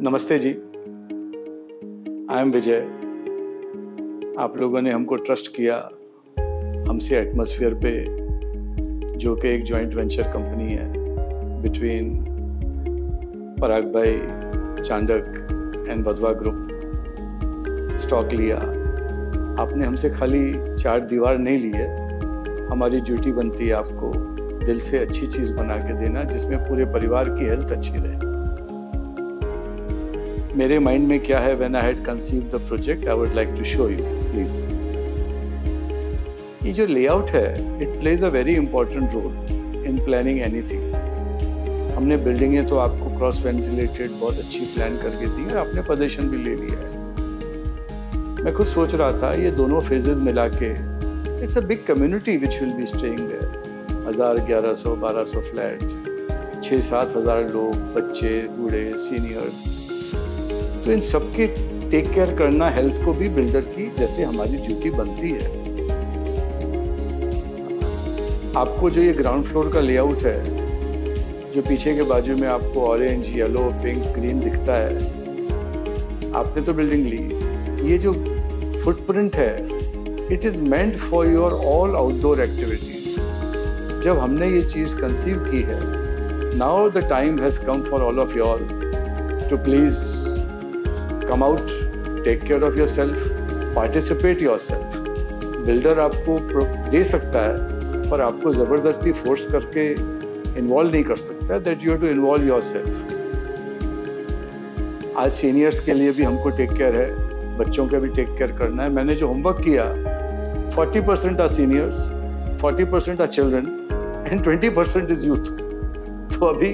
नमस्ते जी, I am विजय। आप लोगों ने हमको ट्रस्ट किया हमसे एटमॉस्फेयर पे, जो कि एक जॉइंट वेंचर कंपनी है बिटवीन पराग भाई, Chandak and Wadhwa group. Stock लिया आपने हमसे, खाली चार दीवार नहीं ली है। हमारी ड्यूटी बनती है आपको दिल से अच्छी चीज़ बना के देना, जिसमें पूरे परिवार की हेल्थ अच्छी रहे। मेरे माइंड में क्या है, when I had conceived the project, I would like to show you please. ये जो लेआउट है, it plays a very important role in planning anything. हमने बिल्डिंगें तो आपको क्रॉस वेंटिलेटेड बहुत अच्छी प्लान करके दी है, आपने पोजीशन भी ले लिया है। मैं खुद सोच रहा था ये दोनों फेजेस मिला के it's a big community which will be staying there. 1000, 1100, 1200 flat, 6-7 हज़ार लोग, बच्चे, बूढ़े, सीनियर्स। तो इन सबके टेक केयर करना हेल्थ को भी बिल्डर की जैसे हमारी ड्यूटी बनती है। आपको जो ये ग्राउंड फ्लोर का लेआउट है, जो पीछे के बाजू में आपको ऑरेंज, येलो, पिंक, ग्रीन दिखता है, आपने तो बिल्डिंग ली। ये जो फुटप्रिंट है, it is meant for your all outdoor activities. जब हमने ये चीज कंसीव की है, now the time has come for all of you all to please come out, take care of yourself, participate yourself. Builder आपको दे सकता है, पर आपको ज़बरदस्ती फोर्स करके इन्वॉल्व नहीं कर सकता। That you have to involve yourself. आज सीनियर्स के लिए भी हमको टेक केयर है, बच्चों का भी टेक केयर करना है। मैंने जो होमवर्क किया, 40% are seniors, 40% are children and 20% is youth. तो अभी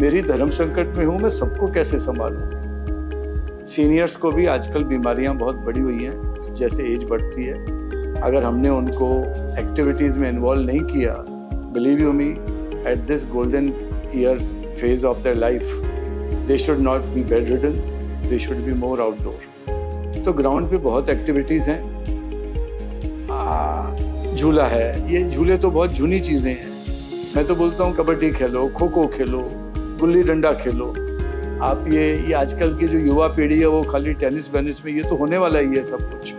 मेरी धर्म संकट में हूँ, मैं सबको कैसे संभालूँ। सीनियर्स को भी आजकल बीमारियां बहुत बढ़ी हुई हैं जैसे एज बढ़ती है। अगर हमने उनको एक्टिविटीज़ में इन्वॉल्व नहीं किया, believe you me, at this golden year phase of their life, they should not B bed ridden, they should be more outdoor. तो ग्राउंड पे बहुत एक्टिविटीज़ हैं। झूला है, ये झूले तो बहुत जूनी चीज़ें हैं। मैं तो बोलता हूँ कबड्डी खेलो, खो खो खेलो, गुल्ली डंडा खेलो। आप ये आजकल की जो युवा पीढ़ी है, वो खाली टेनिस वेनिस में, ये तो होने वाला ही है सब कुछ।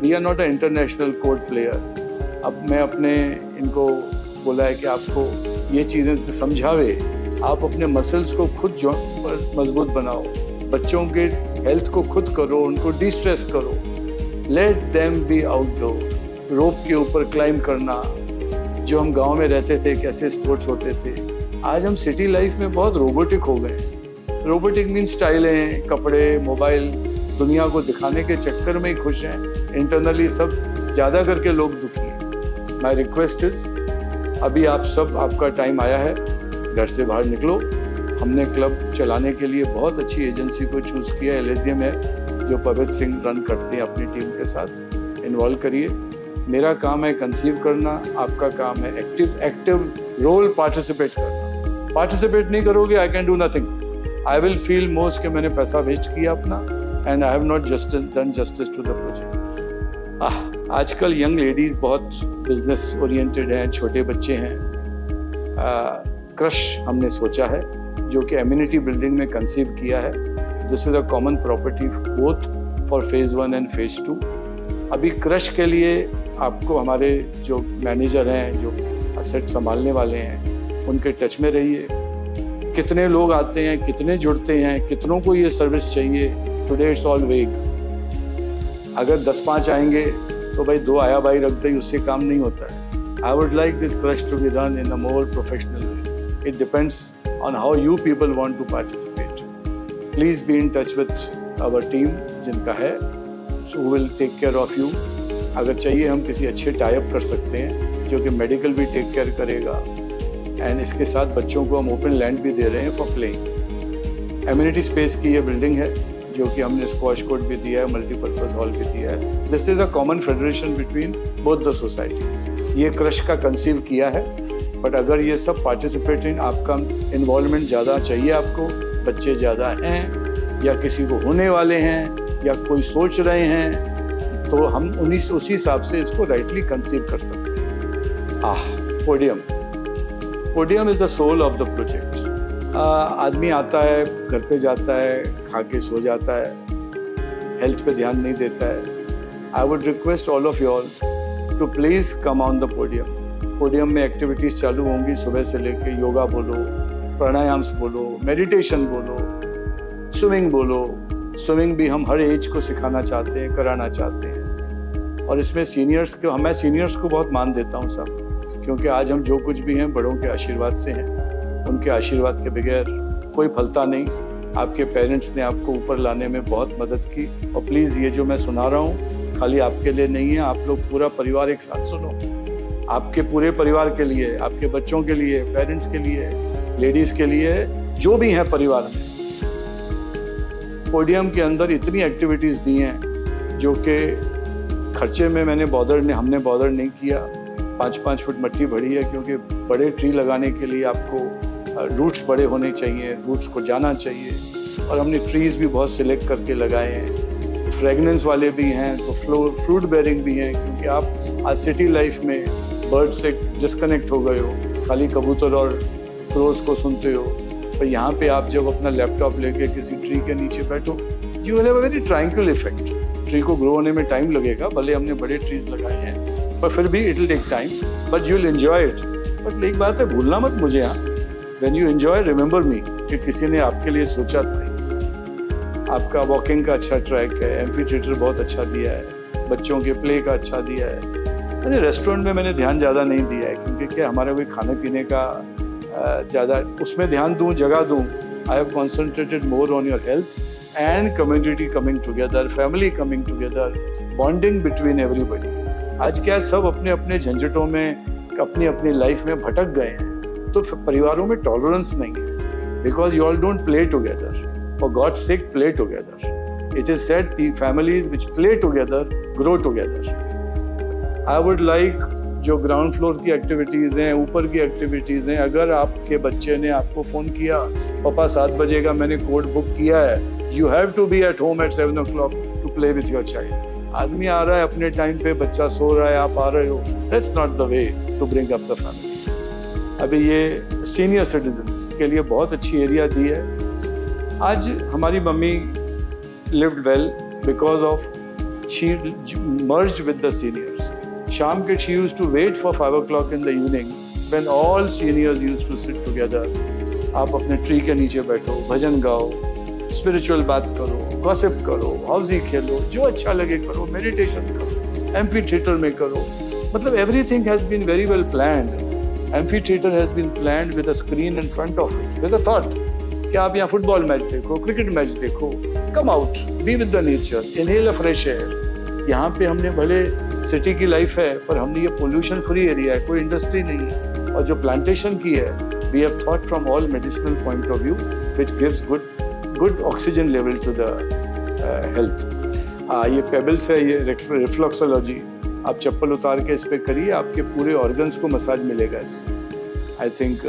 We are not a international court player. अब मैं अपने इनको बोला है कि आपको ये चीज़ें समझावे, आप अपने मसल्स को खुद मजबूत बनाओ, बच्चों के हेल्थ को खुद करो, उनको डिस्ट्रेस करो। Let them be outdoor. Rope के ऊपर क्लाइंब करना, जो हम गाँव में रहते थे कैसे स्पोर्ट्स होते थे, आज हम सिटी लाइफ में बहुत रोबोटिक हो गए। रोबोटिक मीन स्टाइलें, कपड़े, मोबाइल, दुनिया को दिखाने के चक्कर में ही खुश हैं। इंटरनली सब ज़्यादा करके लोग दुखी हैं। माई रिक्वेस्ट इज, अभी आप सब, आपका टाइम आया है, घर से बाहर निकलो। हमने क्लब चलाने के लिए बहुत अच्छी एजेंसी को चूज़ किया, एलेजियम है, जो पवित्र सिंह रन करते हैं अपनी टीम के साथ। इन्वॉल्व करिए। मेरा काम है कंसीव करना, आपका काम है एक्टिव रोल पार्टिसिपेट करना। पार्टिसिपेट नहीं करोगे, I can do nothing. I will feel most कि मैंने पैसा वेस्ट किया अपना, and I have not done justice to the project. आजकल यंग लेडीज़ बहुत बिजनेस ओरिएंटेड हैं, छोटे बच्चे हैं। क्रश हमने सोचा है, जो कि एम्यूनिटी बिल्डिंग में कंसीव किया है। This is a common property both for phase 1 and phase 2। अभी क्रश के लिए आपको हमारे जो मैनेजर हैं, जो असेट संभालने वाले हैं, उनके टच में रहिए। कितने लोग आते हैं, कितने जुड़ते हैं, कितनों को ये सर्विस चाहिए, टुडे इट्स ऑल वेग। अगर 10-5 आएंगे तो भाई 2 आया भाई रख दे, उससे काम नहीं होता है। I would like this crush to be run in a more professional way. It depends on how you people want to participate. Please be in touch with our team, जिनका है, so will take care of you. अगर चाहिए हम किसी अच्छे type कर सकते हैं, जो कि मेडिकल भी टेक केयर करेगा, एंड इसके साथ बच्चों को हम ओपन लैंड भी दे रहे हैं फॉर प्लेइंग। एम्यूनिटी स्पेस की ये बिल्डिंग है, जो कि हमने स्क्वॉश कोर्ट भी दिया है, मल्टीपर्पज हॉल भी दिया है। This is a common federation between both the societies. ये क्रश का कंसीव किया है, बट अगर ये सब पार्टिसिपेटिंग, आपका इन्वॉल्वमेंट ज़्यादा चाहिए, आपको बच्चे ज़्यादा हैं या किसी को होने वाले हैं या कोई सोच रहे हैं, तो हम उसी हिसाब से इसको राइटली कंसीव कर सकते हैं। Podium is the soul of the project. आदमी आता है, घर पे जाता है, खा के सो जाता है, हेल्थ पे ध्यान नहीं देता है. I would request all of you all to please come on the podium. Podium में एक्टिविटीज़ चालू होंगी सुबह से लेके. योगा बोलो, प्राणायाम्स बोलो, मेडिटेशन बोलो, स्विमिंग बोलो. स्विमिंग भी हम हर एज को सिखाना चाहते हैं, कराना चाहते हैं. और इसमें सीनियर्स को, मैं सीनियर्स को बहुत मान देता हूँ साहब, क्योंकि आज हम जो कुछ भी हैं बड़ों के आशीर्वाद से हैं. उनके आशीर्वाद के बगैर कोई फलता नहीं. आपके पेरेंट्स ने आपको ऊपर लाने में बहुत मदद की. और प्लीज़ ये जो मैं सुना रहा हूँ खाली आपके लिए नहीं है, आप लोग पूरा परिवार एक साथ सुनो. आपके पूरे परिवार के लिए, आपके बच्चों के लिए, पेरेंट्स के लिए, लेडीज़ के लिए, जो भी हैं परिवार में. पोडियम के अंदर इतनी एक्टिविटीज़ दी हैं जो कि खर्चे में हमने बॉदर नहीं किया. 5-5 फुट मिट्टी भरी है, क्योंकि बड़े ट्री लगाने के लिए आपको रूट्स बड़े होने चाहिए, रूट्स को जाना चाहिए. और हमने ट्रीज़ भी बहुत सिलेक्ट करके लगाए हैं. फ्रेगनेंस वाले भी हैं तो फ्रूट बेरिंग भी हैं, क्योंकि आप आज सिटी लाइफ में बर्ड से डिस्कनेक्ट हो गए हो, खाली कबूतर और क्रोज को सुनते हो. पर यहाँ पे आप जब अपना लैपटॉप लेके किसी ट्री के नीचे बैठो, you will have a very triangular effect. Tree को ग्रो होने में टाइम लगेगा, भले हमने बड़े ट्रीज लगाए हैं, पर फिर भी it will take time, but you will enjoy it. But एक बात है, भूलना मत मुझे. यहाँ when you enjoy remember me, कि किसी ने आपके लिए सोचा था. आपका वॉकिंग का अच्छा ट्रैक है, एम्फी थिएटर बहुत अच्छा दिया है, बच्चों के प्ले का अच्छा दिया है. मैंने रेस्टोरेंट में मैंने ध्यान ज़्यादा नहीं दिया है, क्योंकि क्या हमारा कोई खाने पीने का ज़्यादा उसमें ध्यान दूँ, जगह दूँ. I have concentrated more on your health and community coming together, family coming together, bonding between everybody. आज क्या सब अपने अपने झंझटों में, अपनी अपनी लाइफ में भटक गए हैं, तो परिवारों में टॉलरेंस नहीं है. Because you all don't play together. For God's sake play together. It is said families which play together grow together. I would like जो ग्राउंड फ्लोर की एक्टिविटीज़ हैं, ऊपर की एक्टिविटीज़ हैं, अगर आपके बच्चे ने आपको फ़ोन किया, पापा 7 बजे का मैंने कोड बुक किया है, you have to be at home at 7 o'clock to play with your child. आदमी आ रहा है अपने टाइम पे, बच्चा सो रहा है, आप आ रहे हो. That's not the way to bring up the family. अभी ये सीनियर सिटीजन्स के लिए बहुत अच्छी एरिया दी है. आज हमारी mummy lived well because of she merged with the seniors. शाम के she used to wait for 5 o'clock in the evening when all seniors used to sit together. आप अपने ट्री के नीचे बैठो, भजन गाओ, स्पिरिचुअल बात करो, गॉसिप करो, हाउजी खेलो, जो अच्छा लगे करो, मेडिटेशन करो, एम्फी थिएटर में करो. मतलब everything has been very well planned. Amphitheatre has been planned with a screen in front of it, with a thought कि आप यहाँ फुटबॉल मैच देखो, क्रिकेट मैच देखो, come out, be with the nature, inhale a fresh air. यहाँ पे हमने भले city की लाइफ है, पर हमने ये पोल्यूशन फ्री एरिया है, कोई इंडस्ट्री नहीं है. और जो प्लांटेशन की है, we have thought from all medicinal point of view, which gives good oxygen level to the health. ये पेबल्स है, ये रिफ्लक्सोलॉजी. आप चप्पल उतार के इस पर करिए, आपके पूरे ऑर्गन्स को मसाज मिलेगा इससे. I think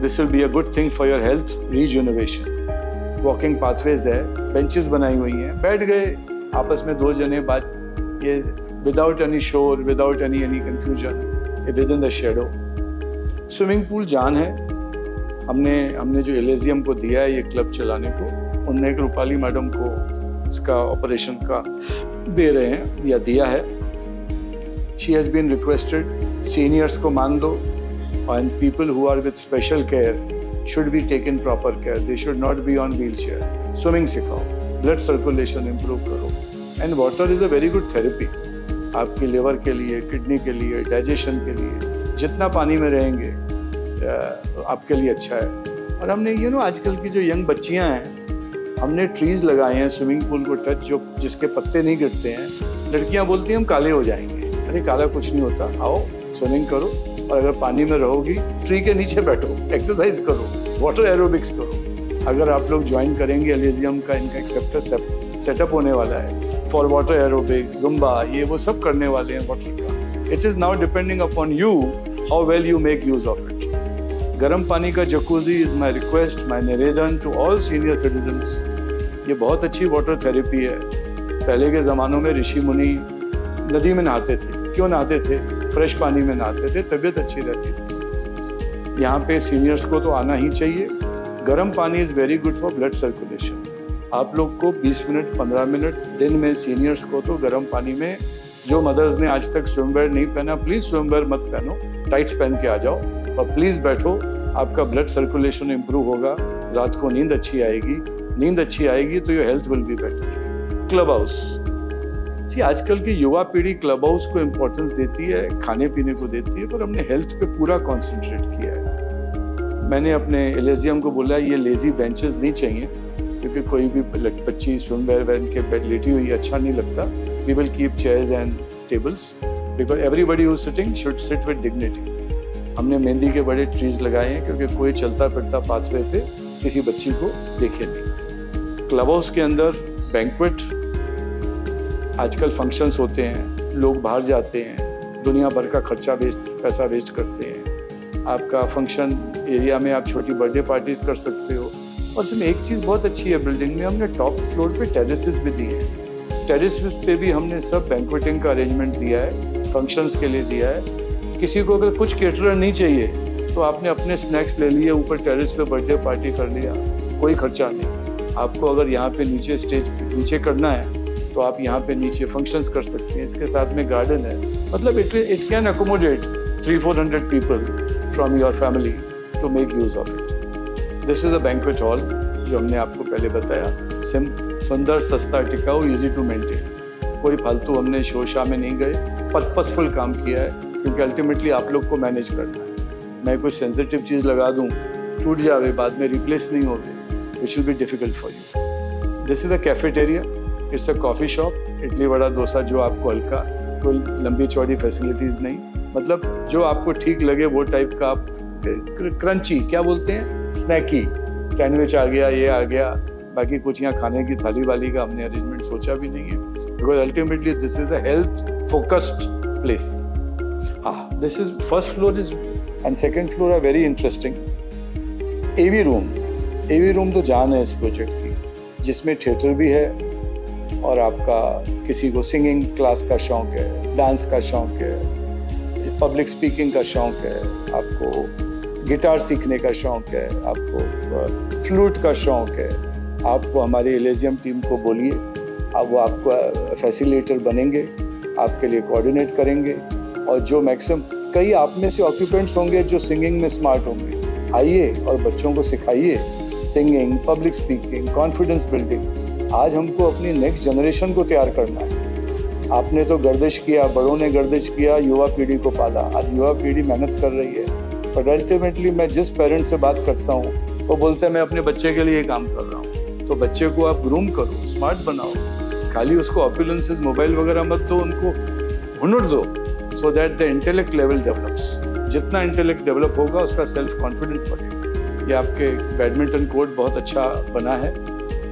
this will be a good thing for your health रिजुनोवेशन. Walking pathways है, बेंचेस बनाई हुई हैं, बैठ गए आपस में 2 जने बात, ये विदाउट एनी शोर, without any confusion, with in the shadow. Swimming pool जान है. हमने जो एलेजियम को दिया है ये क्लब चलाने को, उनने एक रूपाली मैडम को इसका ऑपरेशन का दे रहे हैं या दिया है. She has been requested, seniors को मान दो, and people who are with special care should be taken proper care. They should not be on wheel chair. Swimming सिखाओ, ब्लड सर्कुलेशन इम्प्रूव करो. And water is a very good therapy आपकी liver के लिए, kidney के लिए, digestion के लिए. जितना पानी में रहेंगे आपके लिए अच्छा है. और हमने आजकल की जो यंग बच्चियां हैं, हमने ट्रीज़ लगाए हैं स्विमिंग पूल को टच, जो जिसके पत्ते नहीं गिरते हैं. लड़कियां बोलती हैं हम काले हो जाएंगे. अरे काला कुछ नहीं होता, आओ स्विमिंग करो. और अगर पानी में रहोगी, ट्री के नीचे बैठो, एक्सरसाइज करो, वाटर एरोबिक्स करो. अगर आप लोग ज्वाइन करेंगे एलिजियम का, इनका एक सेटअप होने वाला है फॉर वाटर एरोबिक्स, जुम्बा, ये वो सब करने वाले हैं वाटर का. It is now depending upon you how well you make use of it. गर्म पानी का जकूजी इज़ माई रिक्वेस्ट, माई निवेदन टू ऑल सीनियर सिटीजन्स. ये बहुत अच्छी वाटर थेरेपी है. पहले के ज़मानों में ऋषि मुनि नदी में नहाते थे. क्यों नहाते थे? फ्रेश पानी में नहाते थे, तबीयत अच्छी रहती थी. यहाँ पे सीनियर्स को तो आना ही चाहिए। गर्म पानी is very good for blood circulation. आप लोग को 20 मिनट 15 मिनट दिन में सीनियर्स को तो गर्म पानी में, जो मदर्स ने आज तक स्विमवेयर नहीं पहना, प्लीज़ स्विमवेयर मत पहनो, टाइट्स पहन के आ जाओ और प्लीज़ बैठो। आपका ब्लड सर्कुलेशन इम्प्रूव होगा, रात को नींद अच्छी आएगी, नींद अच्छी आएगी तो your health will be better. Club house, see आजकल की युवा पीढ़ी क्लब हाउस को इम्पोर्टेंस देती है, खाने पीने को देती है, पर हमने हेल्थ पे पूरा कॉन्सेंट्रेट किया है। मैंने अपने एलेजियम को बोला ये लेजी बेंचेस नहीं चाहिए, क्योंकि कोई भी बच्ची स्विमवेयर पहन के बेड लेटी हुई अच्छा नहीं लगता। We will keep chairs and tables because everybody who sitting should sit with dignity. हमने मेहंदी के बड़े ट्रीज लगाए हैं, क्योंकि कोई चलता फिरता पाथवे पे किसी बच्ची को देखे नहीं। क्लब हाउस के अंदर बैंक्वेट, आजकल फंक्शंस होते हैं, लोग बाहर जाते हैं, दुनिया भर का खर्चा पैसा वेस्ट करते हैं। आपका फंक्शन एरिया में आप छोटी बर्थडे पार्टीज कर सकते हो। और इसमें एक चीज़ बहुत अच्छी है, बिल्डिंग में हमने टॉप फ्लोर पे टेरेसेस भी दिए हैं। टेरेसेस पे भी हमने सब बैंक्वेटिंग का अरेंजमेंट दिया है, फंक्शंस के लिए दिया है। किसी को अगर कुछ केटरर नहीं चाहिए तो आपने अपने स्नैक्स ले लिए, ऊपर टेरेस पे बर्थडे पार्टी कर लिया, कोई खर्चा नहीं। आपको अगर यहाँ पे नीचे स्टेज नीचे करना है तो आप यहाँ पे नीचे फंक्शंस कर सकते हैं। इसके साथ में गार्डन है, मतलब it can accommodate 300-400 people from your family to make use of it. This is a banquet hall जो हमने आपको पहले बताया, सुंदर, सस्ता, टिकाऊ, इजी टू मेंटेन। कोई फालतू हमने शोशा में नहीं गए, पर्पसफुल काम किया है, क्योंकि अल्टीमेटली आप लोग को मैनेज करना है। मैं कोई सेंसिटिव चीज़ लगा दूँ, टूट जावे, बाद में रिप्लेस नहीं होगी, विच will be difficult for you. This is a cafeteria, it's a coffee shop. Idli vada dosa जो आपको हल्का, कोई लंबी चौड़ी फैसिलिटीज़ नहीं, मतलब जो आपको ठीक लगे वो टाइप का आप क्रंची क्या बोलते हैं, स्नैकी सैंडविच आ गया, ये आ गया। बाकी कुछ यहाँ खाने की थाली वाली का हमने अरेंजमेंट सोचा भी नहीं है, because ultimately this is a health focused place. हाँ, this is first floor is and second floor are very interesting. AV room तो जान है इस प्रोजेक्ट की, जिसमें थिएटर भी है और आपका किसी को सिंगिंग क्लास का शौक है, डांस का शौक है, पब्लिक स्पीकिंग का शौक है, आपको गिटार सीखने का शौक है, आपको फ्लूट का शौक है, आपको हमारी एलेजियम टीम को बोलिए, अब वो आपको फैसिलिटेटर बनेंगे, आपके लिए कोऑर्डिनेट करेंगे। और जो मैक्सिमम कई आप में से ऑक्यूपेंट्स होंगे जो सिंगिंग में स्मार्ट होंगे, आइए और बच्चों को सिखाइए singing, public speaking, confidence building. आज हमको अपनी नेक्स्ट जनरेशन को तैयार करना है। आपने तो गर्दिश किया, बड़ों ने गर्दिश किया, युवा पीढ़ी को पाला। आज युवा पीढ़ी मेहनत कर रही है, बट अल्टीमेटली मैं जिस पेरेंट से बात करता हूँ वो बोलते हैं मैं अपने बच्चे के लिए काम कर रहा हूँ। तो बच्चे को आप ग्रूम करो, स्मार्ट बनाओ, खाली उसको ऑपुलेंसेस मोबाइल वगैरह मत दो, उनको हुनर दो, so that the intellect level develops. जितना इंटेलेक्ट डेवलप होगा उसका सेल्फ कॉन्फिडेंस बढ़ेगा। ये आपके बैडमिंटन कोर्ट बहुत अच्छा बना है।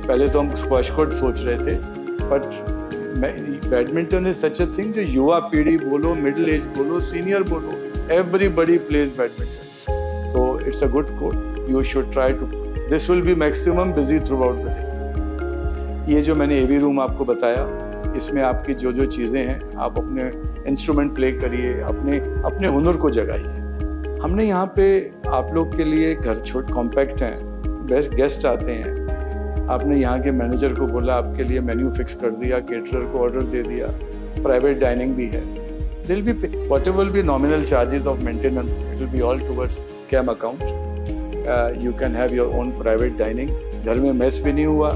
पहले तो हम स्क्वैश कोर्ट सोच रहे थे, but badminton is such a thing जो युवा पीढ़ी बोलो, मिडिल एज बोलो, सीनियर बोलो, एवरीबडी प्लेज बैडमिंटन। तो it's a good court, you should try to, this will be maximum busy throughout the day. ये जो मैंने एवी रूम आपको बताया, इसमें आपकी जो जो चीज़ें हैं, आप अपने इंस्ट्रूमेंट प्ले करिए, अपने हुनर को जगाइए। हमने यहाँ पे आप लोग के लिए घर छोट कॉम्पैक्ट हैं, बेस्ट गेस्ट आते हैं। आपने यहाँ के मैनेजर को बोला, आपके लिए मेन्यू फिक्स कर दिया, केटरर को ऑर्डर दे दिया, प्राइवेट डाइनिंग भी है। दिल be whatever will be nominal charges of maintenance, it will be all towards CAM account. You can have your own private dining. घर में मेस भी नहीं हुआ।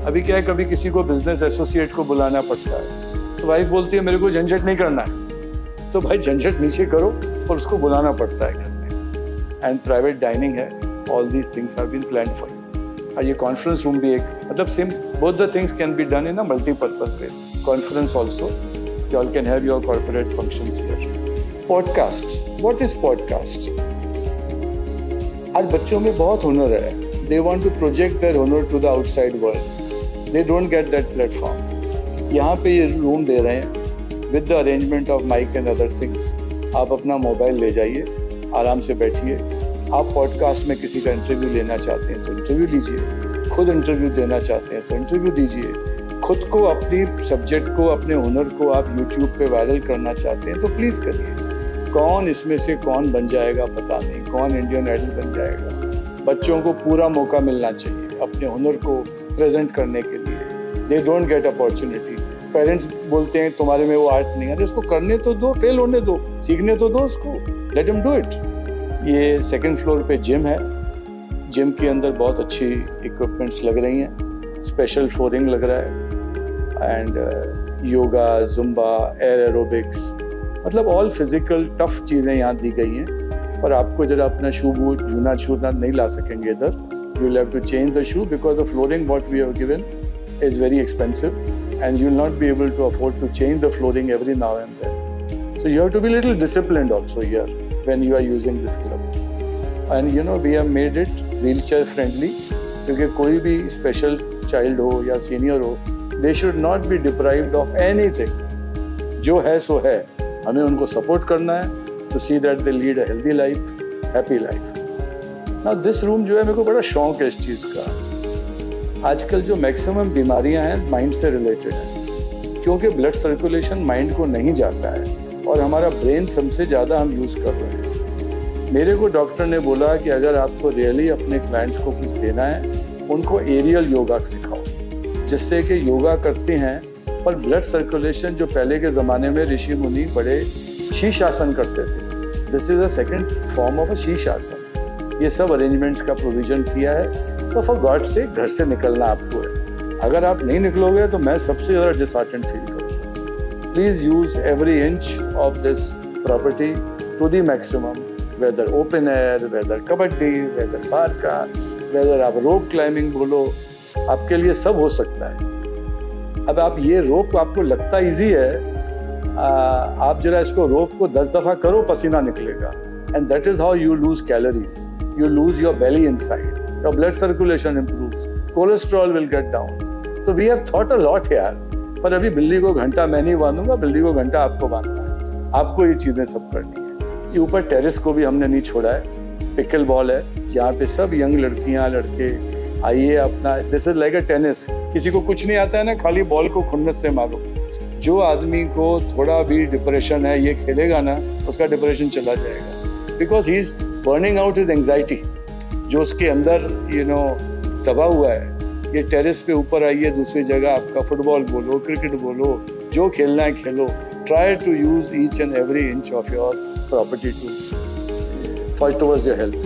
अभी क्या है, कभी किसी को बिजनेस एसोसिएट को बुलाना पड़ता है, तो वाइफ बोलती है मेरे को झंझट नहीं करना है, तो भाई झंझट नीचे करो और उसको बुलाना पड़ता है घर में। एंड प्राइवेट डाइनिंग है, all these things have been planned for you. ये कॉन्फ्रेंस रूम भी एक, मतलब same, both the things can be done in a multipurpose way. Conference also, you all can have your corporate functions here. Podcast, what is podcast? आज बच्चों में बहुत हुनर है, they want to project their हुनर to the outside world, they don't get that platform. यहाँ पे ये रूम दे रहे हैं with the arrangement of mic and other things. आप अपना मोबाइल ले जाइए, आराम से बैठिए। आप पॉडकास्ट में किसी का इंटरव्यू लेना चाहते हैं तो इंटरव्यू लीजिए, खुद इंटरव्यू देना चाहते हैं तो इंटरव्यू दीजिए, खुद को, अपनी सब्जेक्ट को, अपने हुनर को आप यूट्यूब पे वायरल करना चाहते हैं तो प्लीज़ करिए। कौन इसमें से कौन बन जाएगा पता नहीं, कौन इंडियन आइडल बन जाएगा। बच्चों को पूरा मौका मिलना चाहिए अपने हुनर को प्रेजेंट करने के लिए। They don't get opportunity. Parents बोलते हैं तुम्हारे में वो आर्ट नहीं है, इसको करने तो दो, फेल होने दो, सीखने तो दो उसको, लेट हिम डू इट। ये सेकंड फ्लोर पे जिम है। जिम के अंदर बहुत अच्छी इक्विपमेंट्स लग रही हैं, स्पेशल फ्लोरिंग लग रहा है, and yoga, Zumba, air aerobics, मतलब ऑल फिजिकल टफ चीज़ें यहाँ दी गई हैं। पर आपको जरा अपना शू बूट जूना छूना नहीं ला सकेंगे इधर। You will have to change the shoe because the flooring what we have given is very expensive and you will not be able to afford to change the flooring every now and then. So you have to be a little disciplined also here when you are using this club. And you know, we have made it wheelchair friendly क्योंकि कोई भी special child हो या senior हो, they should not be deprived of anything. जो है सो है, हमें उनको support करना है to see that they lead a healthy life, happy life. Now this room जो है मेरे को बड़ा शौक है इस चीज़ का। आजकल जो मैक्सिमम बीमारियां हैं माइंड से रिलेटेड हैं, क्योंकि ब्लड सर्कुलेशन माइंड को नहीं जाता है और हमारा ब्रेन सबसे ज़्यादा हम यूज़ कर रहे हैं। मेरे को डॉक्टर ने बोला कि अगर आपको रियली अपने क्लाइंट्स को कुछ देना है, उनको एरियल योगा सिखाओ, जिससे कि योगा करते हैं पर ब्लड सर्कुलेशन जो पहले के ज़माने में ऋषि मुनि बड़े शीर्षासन करते थे, this is a second form of a शीर्षासन। ये सब अरेंजमेंट्स का प्रोविज़न किया है। तो फॉर गॉड से घर से निकलना आपको है। अगर आप नहीं निकलोगे तो मैं सबसे ज़्यादा डिसहार्टेंड फील करूँगा। Please use every inch of this property to the maximum, whether open air, whether kabaddi, whether park, whether आप रोप क्लाइंबिंग बोलो, आपके लिए सब हो सकता है। अब आप ये रोप आपको लगता ईजी है, आप जरा इसको रोप को 10 दफ़ा करो, पसीना निकलेगा। And that is how you lose calories, you lose your belly inside, your blood circulation improves, cholesterol will get down. तो we have thought a lot यार, पर अभी बिल्ली को घंटा मैं नहीं बांधूंगा, बिल्ली को घंटा आपको बांधना है, आपको ये चीज़ें सब करनी है। ये ऊपर टेरेस को भी हमने नहीं छोड़ा है, पिकल बॉल है जहाँ पे सब यंग लड़कियाँ लड़के आइए अपना, this is like a tennis. किसी को कुछ नहीं आता है ना, खाली बॉल को खुन्नस से मारो। जो आदमी को थोड़ा भी डिप्रेशन है, ये खेलेगा ना, उसका डिप्रेशन चला जाएगा, because he is burning out his anxiety जो उसके अंदर दबा हुआ है। ये टेरेस पे ऊपर आइए, दूसरी जगह आपका फुटबॉल बोलो, क्रिकेट बोलो, जो खेलना है खेलो। Try to use each and every inch of your property to for towards your health.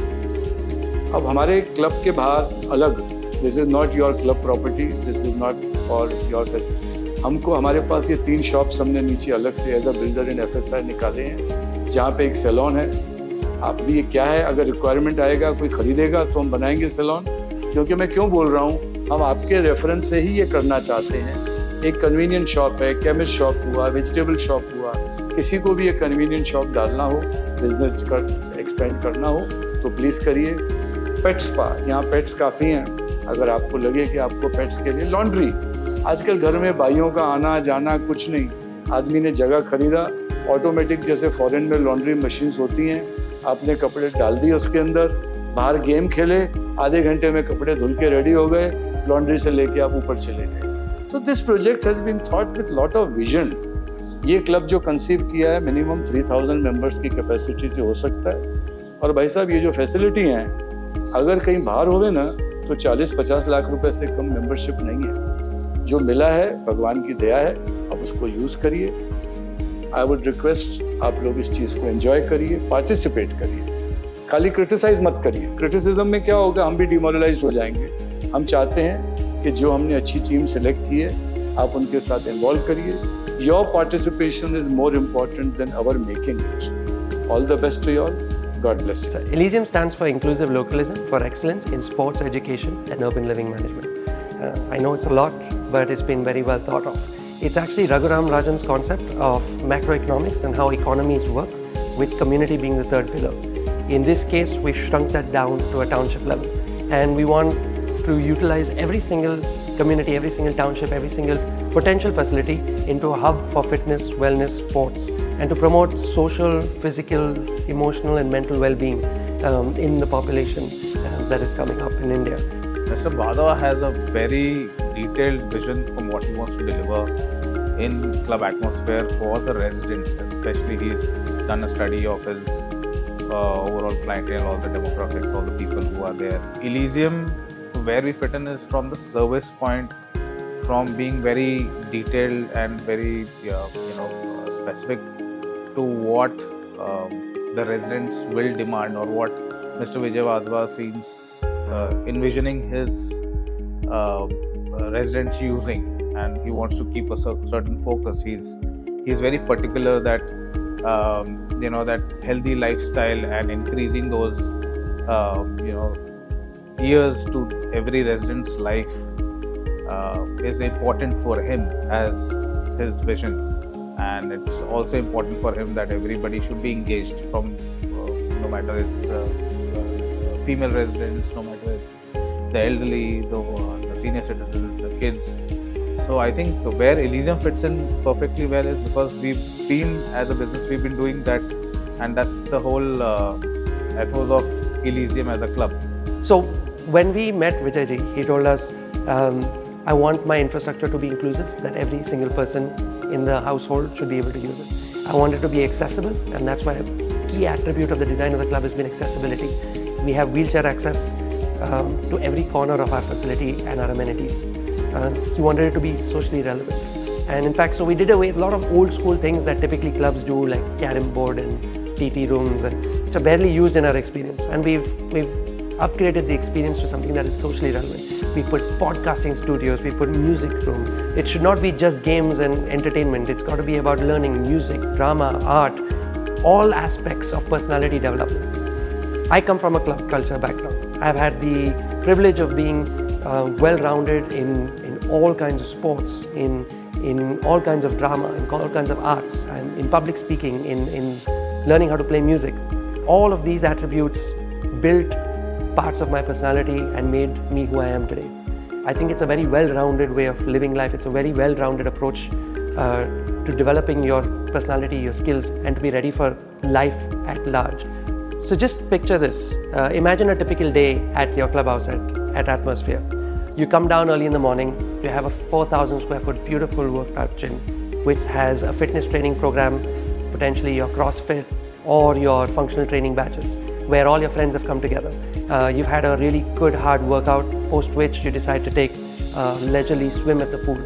अब हमारे क्लब के बाहर अलग, this is not your club property, this is not for your facility. हमको हमारे पास ये 3 शॉप्स हमने नीचे अलग से as a builder in FSI निकाले हैं, जहाँ पे एक सैलून है। आप भी ये क्या है, अगर रिक्वायरमेंट आएगा कोई ख़रीदेगा तो हम बनाएंगे सैलून। क्योंकि मैं क्यों बोल रहा हूँ, हम आपके रेफरेंस से ही ये करना चाहते हैं। एक कन्वीनियंट शॉप है, केमिस्ट शॉप हुआ, वेजिटेबल शॉप हुआ, किसी को भी एक कन्वीनियंट शॉप डालना हो, बिजनेस कर एक्सपेंड करना हो तो प्लीज़ करिए। पेट स्पा, यहाँ पेट्स काफ़ी हैं, अगर आपको लगे कि आपको पेट्स के लिए लॉन्ड्री, आजकल घर में भाइयों का आना जाना कुछ नहीं, आदमी ने जगह खरीदा, ऑटोमेटिक जैसे फॉरेन में लॉन्ड्री मशीन्स होती हैं, आपने कपड़े डाल दिए उसके अंदर, बाहर गेम खेले, आधे घंटे में कपड़े धुल के रेडी हो गए, लॉन्ड्री से लेके आप ऊपर चले गए। So this project has been thought with lot of vision. ये क्लब जो कंसीव किया है मिनिमम 3000 मेंबर्स की कैपेसिटी से हो सकता है। और भाई साहब ये जो फैसिलिटी हैं, अगर कहीं बाहर होवे ना तो 40-50 लाख रुपए से कम मेंबरशिप नहीं है। जो मिला है भगवान की दया है, अब उसको यूज़ करिए। आई वुड रिक्वेस्ट आप लोग इस चीज़ को एंजॉय करिए, पार्टिसिपेट करिए, खाली क्रिटिसाइज मत करिए। क्रिटिसिज्म में क्या होगा, हम भी डिमोरलाइज हो जाएंगे। हम चाहते हैं कि जो हमने अच्छी टीम सेलेक्ट की है, आप उनके साथ इन्वॉल्व करिए। Your participation is more important than our making it. All the best to you all. God bless you. Elysium stands for Inclusive Localism for Excellence in Sports Education and Urban Living Management. I know it's a lot, but it's been very well thought of. It's actually Raghuram Rajan's concept of macroeconomics and how economies work, with community being the third pillar. In this case, we shrunk that down to a township level, and we want to utilize every single community, every single township, every single potential facility into a hub for fitness, wellness, sports, and to promote social, physical, emotional and mental well-being in the population that is coming up in India. Mr. Bhadava has a very detailed vision from what he wants to deliver in club atmosphere for the residents, especially he's done a study of his overall clientele, all the demographics, all the people who are there. Elysium, where we fit in is from the service point, from being very detailed and very specific to what the residents will demand, or what Mr. Vijay Wadhwa seems envisioning his residents using, and he wants to keep a certain focus. He's very particular that that healthy lifestyle and increasing those years to every resident's life is important for him as his vision, and it's also important for him that everybody should be engaged, from no matter it's female residents, no matter it's the elderly, the senior citizens, the kids. So I think where Elysium fits in perfectly well is because as a business, we've been doing that, and that's the whole ethos of Elysium as a club. So when we met Vijayji, he told us, I want my infrastructure to be inclusive, that every single person in the household should be able to use it. I want it to be accessible, and that's why a key attribute of the design of the club has been accessibility. We have wheelchair access to every corner of our facility and our amenities. He wanted it to be socially relevant. And in fact, so we did away with a lot of old school things that typically clubs do, like carom board and TT rooms, and which are barely used in our experience. And we've upgraded the experience to something that is socially relevant. We put podcasting studios, we put music room. It should not be just games and entertainment. It's got to be about learning music, drama, art, all aspects of personality development. I come from a club culture background. I've had the privilege of being well-rounded in all kinds of sports, in all kinds of drama, in all kinds of arts, and in public speaking, in learning how to play music. All of these attributes built parts of my personality and made me who I am today. I think it's a very well-rounded way of living life. It's a very well-rounded approach to developing your personality, your skills, and to be ready for life at large. So just picture this. Imagine a typical day at your clubhouse at Atmosphere. You come down early in the morning, you have a 4,000 square foot beautiful workout gym, which has a fitness training program, potentially your CrossFit or your functional training batches, where all your friends have come together. You've had a really good hard workout, post which you decide to take a leisurely swim at the pool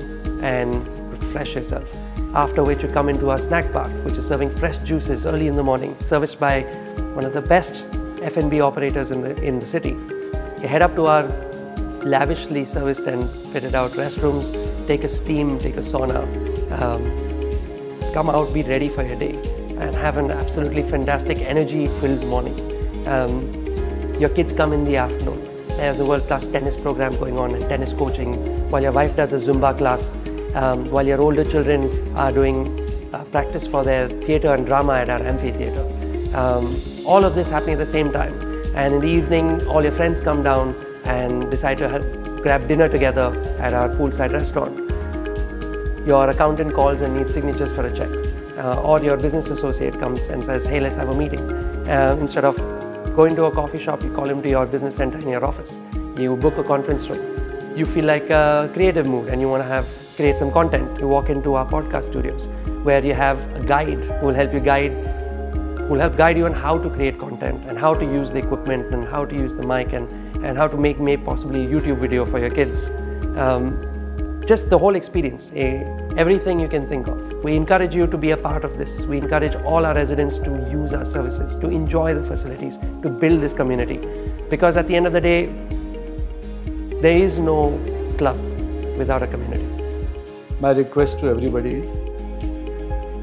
and refresh yourself. After which you come into our snack bar, which is serving fresh juices early in the morning, serviced by one of the best F&B operators in the city. You head up to our lavishly serviced and fitted out restrooms, take a steam, take a sauna, come out, be ready for your day, and have an absolutely fantastic energy-filled morning. Your kids come in the afternoon. There's a world-class tennis program going on and tennis coaching, while your wife does a Zumba class, while your older children are doing practice for their theatre and drama at our amphitheatre. All of this happening at the same time. And in the evening, all your friends come down and decide to grab dinner together at our poolside restaurant. Your accountant calls and needs signatures for a check. Or your business associate comes and says, hey, let's have a meeting. Instead of going to a coffee shop, you call him to your business center in your office. You book a conference room. You feel like a creative mood and you want to create some content. You walk into our podcast studios, where you have a guide who will help guide you on how to create content and how to use the equipment and how to use the mic and how to make possibly a YouTube video for your kids. Just the whole experience, everything you can think of. We encourage you to be a part of this. We encourage all our residents to use our services, to enjoy the facilities, to build this community. Because at the end of the day, there is no club without a community. My request to everybody is,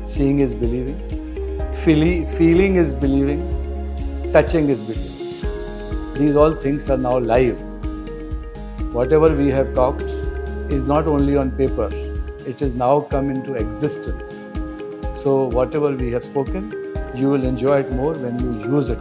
seeing is believing, feeling is believing, touching is believing. These all things are now live. Whatever we have talked is not only on paper, it is now come into existence. So whatever we have spoken, you will enjoy it more when you use it.